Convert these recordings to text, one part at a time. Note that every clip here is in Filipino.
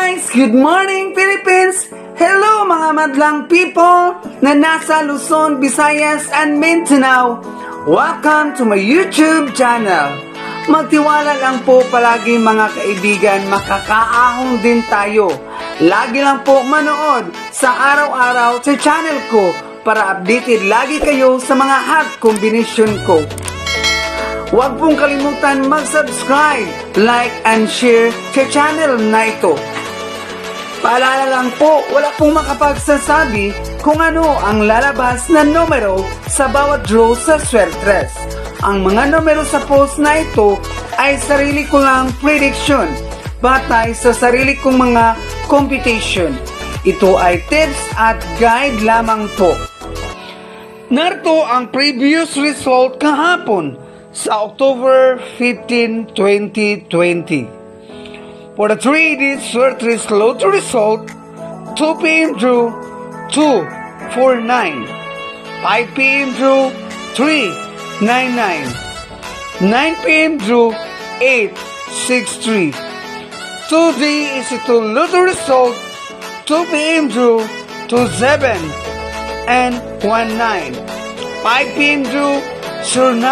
guys! Good morning, Philippines! Hello mga madlang people na nasa Luzon, Visayas, and Mindanao. Welcome to my YouTube channel. Magtiwala lang po palagi mga kaibigan, makakaahon din tayo. Lagi lang po manood sa araw-araw sa channel ko para updated lagi kayo sa mga hot combination ko. Huwag pong kalimutan mag-subscribe, like, and share sa channel na ito. Paalala lang po, wala pong makapagsasabi kung ano ang lalabas na numero sa bawat draw sa Swertres. Ang mga numero sa post na ito ay sarili ko lang prediction, batay sa sarili kong mga computation. Ito ay tips at guide lamang po. Narito ang previous result kahapon sa October 15, 2020. For the 3-digit Swertres lottery result, 2 p.m. drew 249, 5 p.m. drew 399, 9 p.m. drew 863. Today is ito lottery result, 2 p.m. drew 27 and 19, 5 p.m. drew 09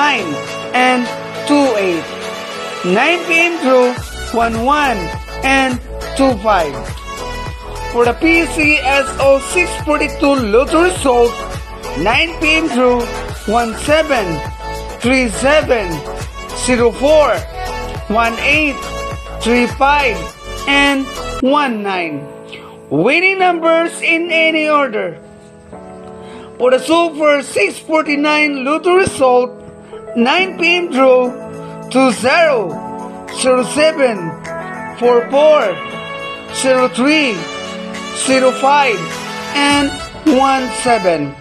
and 28, 9 p.m. drew 11 and 25. For the PCSO 642 lottery result, 9 p.m. drew 17, 37, 04, 18, 35, and 19. Winning numbers in any order. For the Super 649 lottery result, 9 p.m. draw 20, 07, 44, 03, 05, and 17.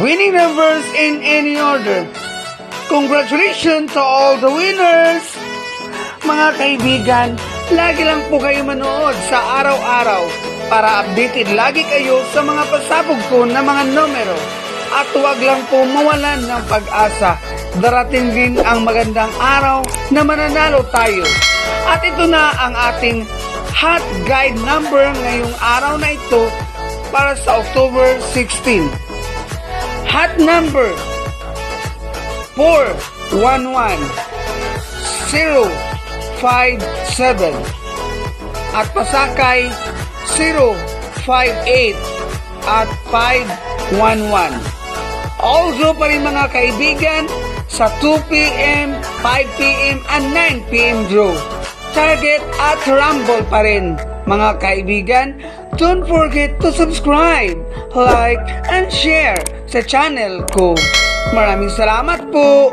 Winning numbers in any order. Congratulations to all the winners! Mga kaibigan, lagi lang po kayo manood sa araw-araw para updated lagi kayo sa mga pasabog ko na mga numero. At huwag lang po mawalan ng pag-asa. Darating din ang magandang araw na mananalo tayo. At ito na ang ating hot guide number ngayong araw na ito para sa October 16. Hot number 411 057 at pasakay 058 at 511. Also pa rin mga kaibigan sa 2 p.m., 5 p.m. and 9 p.m. draw. Target at rumble pa rin mga kaibigan. Don't forget to subscribe, like, and share sa channel ko. Maraming salamat po!